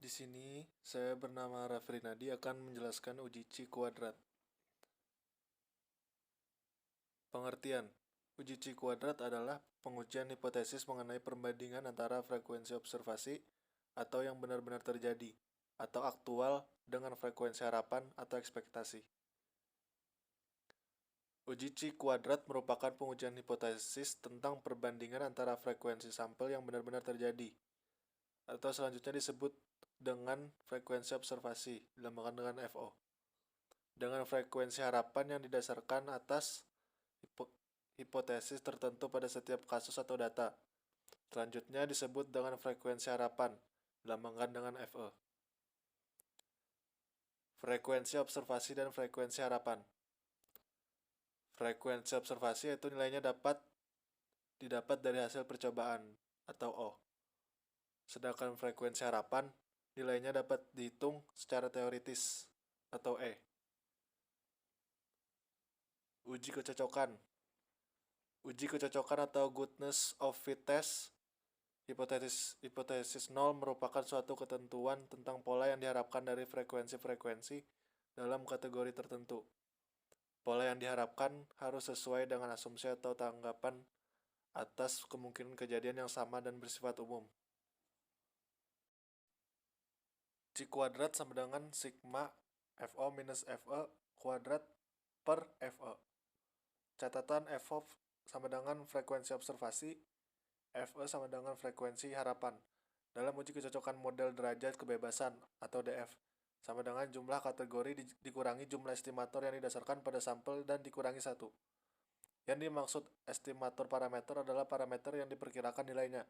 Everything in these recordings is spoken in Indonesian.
Di sini, saya bernama Raffi Nadi akan menjelaskan uji Chi kuadrat. Pengertian: uji Chi kuadrat adalah pengujian hipotesis mengenai perbandingan antara frekuensi observasi atau yang benar-benar terjadi, atau aktual dengan frekuensi harapan atau ekspektasi. Uji Chi kuadrat merupakan pengujian hipotesis tentang perbandingan antara frekuensi sampel yang benar-benar terjadi, atau selanjutnya disebut dengan frekuensi observasi, dilambangkan dengan FO, dengan frekuensi harapan yang didasarkan atas hipotesis tertentu pada setiap kasus atau data. Selanjutnya disebut dengan frekuensi harapan, dilambangkan dengan FE. Frekuensi observasi dan frekuensi harapan. Frekuensi observasi yaitu nilainya didapat dari hasil percobaan, atau O. Sedangkan frekuensi harapan, nilainya dapat dihitung secara teoritis, atau E. Uji kecocokan. Uji kecocokan atau goodness of fit test. Hipotesis nol merupakan suatu ketentuan tentang pola yang diharapkan dari frekuensi-frekuensi dalam kategori tertentu. Pola yang diharapkan harus sesuai dengan asumsi atau tanggapan atas kemungkinan kejadian yang sama dan bersifat umum. Chi kuadrat sama dengan sigma FO minus FE kuadrat per FE. Catatan FO sama dengan frekuensi observasi, FE sama dengan frekuensi harapan. Dalam uji kecocokan model derajat kebebasan atau DF, sama dengan jumlah kategori dikurangi jumlah estimator yang didasarkan pada sampel dan dikurangi 1. Yang dimaksud estimator parameter adalah parameter yang diperkirakan nilainya.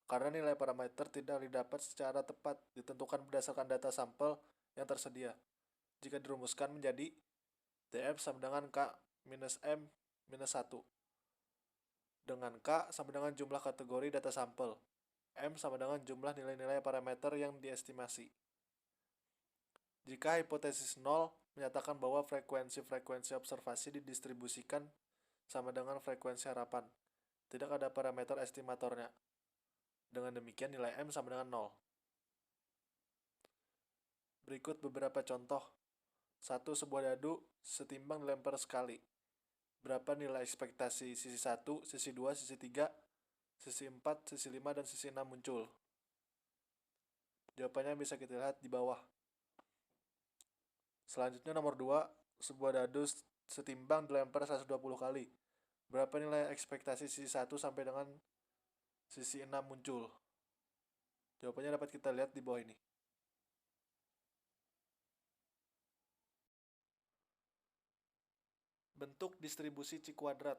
Karena nilai parameter tidak didapat secara tepat ditentukan berdasarkan data sampel yang tersedia. Jika dirumuskan menjadi DF sama dengan K minus M minus 1. Dengan K sama dengan jumlah kategori data sampel. M sama dengan jumlah nilai-nilai parameter yang diestimasi. Jika hipotesis 0 menyatakan bahwa frekuensi-frekuensi observasi didistribusikan sama dengan frekuensi harapan, tidak ada parameter estimatornya. Dengan demikian nilai M sama dengan 0. Berikut beberapa contoh. 1. Sebuah dadu setimbang dilempar sekali. Berapa nilai ekspektasi sisi 1, sisi 2, sisi 3, sisi 4, sisi 5, dan sisi 6 muncul? Jawabannya bisa kita lihat di bawah. Selanjutnya nomor 2, sebuah dadu setimbang dilempar 120 kali. Berapa nilai ekspektasi sisi 1 sampai dengan sisi 6 muncul? Jawabannya dapat kita lihat di bawah ini. Bentuk distribusi Chi kuadrat.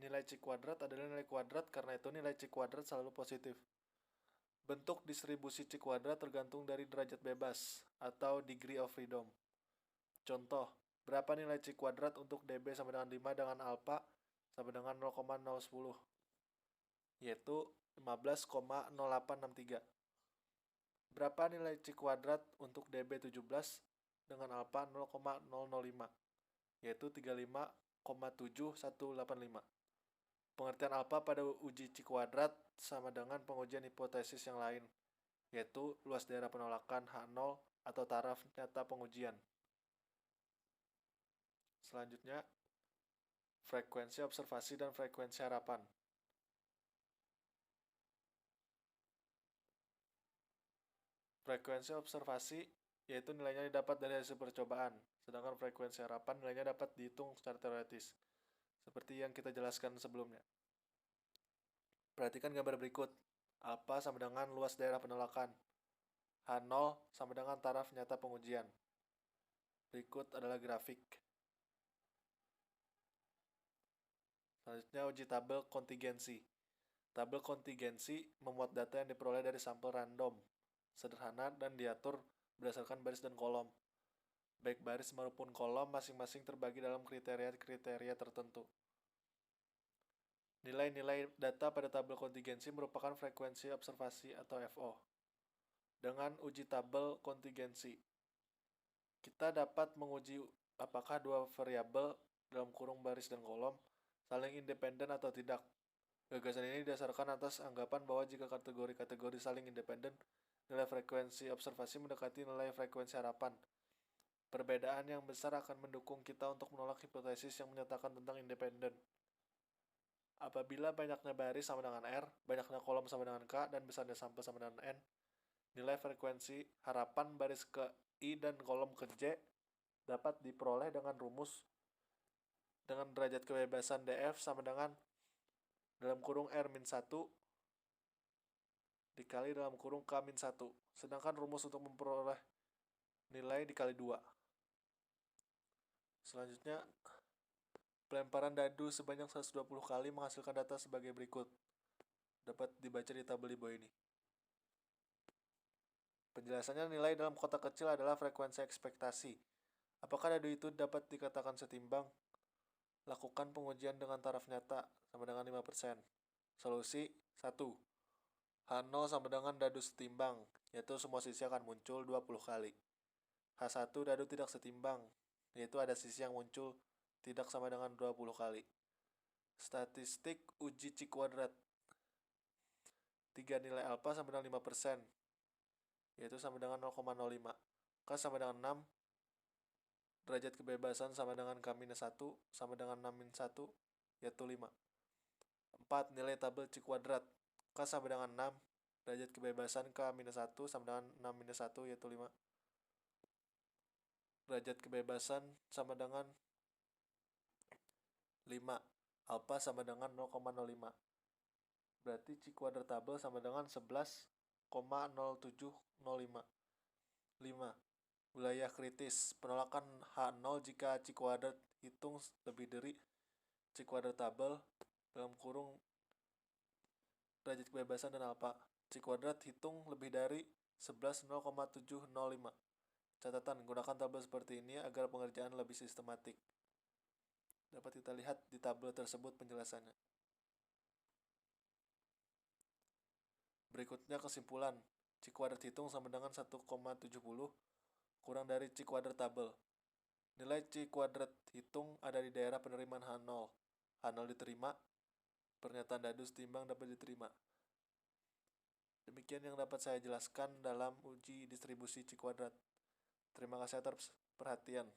Nilai Chi kuadrat adalah nilai kuadrat, karena itu nilai Chi kuadrat selalu positif. Bentuk distribusi Chi kuadrat tergantung dari derajat bebas atau degree of freedom. Contoh, berapa nilai Chi kuadrat untuk dB sama dengan 5 dengan alpha sama dengan 0,010, yaitu 15,0863. Berapa nilai Chi kuadrat untuk dB 17 dengan alpha 0,005, yaitu 35,7185. Pengertian alpha pada uji Chi kuadrat sama dengan pengujian hipotesis yang lain, yaitu luas daerah penolakan H0 atau taraf nyata pengujian. Selanjutnya, frekuensi observasi dan frekuensi harapan. Frekuensi observasi yaitu nilainya didapat dari hasil percobaan, sedangkan frekuensi harapan nilainya dapat dihitung secara teoretis, seperti yang kita jelaskan sebelumnya. Perhatikan gambar berikut. Alpha sama dengan luas daerah penolakan. H0 sama dengan taraf nyata pengujian. Berikut adalah grafik. Selanjutnya uji tabel kontingensi. Tabel kontingensi memuat data yang diperoleh dari sampel random, sederhana, dan diatur berdasarkan baris dan kolom. Baik baris maupun kolom masing-masing terbagi dalam kriteria-kriteria tertentu. Nilai-nilai data pada tabel kontingensi merupakan frekuensi observasi atau FO. Dengan uji tabel kontingensi, kita dapat menguji apakah dua variabel dalam kurung baris dan kolom saling independen atau tidak. Gagasan ini didasarkan atas anggapan bahwa jika kategori-kategori saling independen, Nilai frekuensi observasi mendekati nilai frekuensi harapan. Perbedaan yang besar akan mendukung kita untuk menolak hipotesis yang menyatakan tentang independen. Apabila banyaknya baris sama dengan R, banyaknya kolom sama dengan K, dan besarnya sampel sama dengan N, nilai frekuensi harapan baris ke I dan kolom ke J dapat diperoleh dengan rumus dengan derajat kebebasan df sama dengan dalam kurung R-1 dikali dalam kurung K-1. Sedangkan rumus untuk memperoleh nilai dikali 2. Selanjutnya, pelemparan dadu sebanyak 120 kali menghasilkan data sebagai berikut. Dapat dibaca di tabel di bawah ini. Penjelasannya, nilai dalam kotak kecil adalah frekuensi ekspektasi. Apakah dadu itu dapat dikatakan setimbang? Lakukan pengujian dengan taraf nyata sama dengan 5%. Solusi 1. H0 sama dengan dadu setimbang, yaitu semua sisi akan muncul 20 kali. H1 dadu tidak setimbang, yaitu ada sisi yang muncul tidak sama dengan 20 kali. Statistik uji C kuadrat. 3 nilai alfa sama dengan 5%, yaitu sama dengan 0,05. K sama dengan 6, derajat kebebasan sama dengan K-1 sama dengan 6-1, yaitu 5. 4 nilai tabel C kuadrat. K sama dengan 6, derajat kebebasan K-1 sama dengan 6-1, yaitu 5. Derajat kebebasan sama dengan 5. Alpha sama dengan 0,05. Berarti C kuadrat tabel sama dengan 11,0705. 5. Wilayah kritis. Penolakan H0 jika C kuadrat hitung lebih dari C kuadrat tabel dalam kurung derajat kebebasan dan alpha. C kuadrat hitung lebih dari 11,0705. Catatan, gunakan tabel seperti ini agar pengerjaan lebih sistematik. Dapat kita lihat di tabel tersebut penjelasannya. Berikutnya kesimpulan. C kuadrat hitung sama dengan 1,70 kurang dari C kuadrat tabel. Nilai C kuadrat hitung ada di daerah penerimaan H0. H0 diterima, pernyataan dadu setimbang dapat diterima. Demikian yang dapat saya jelaskan dalam uji distribusi C kuadrat. Terima kasih atas perhatian.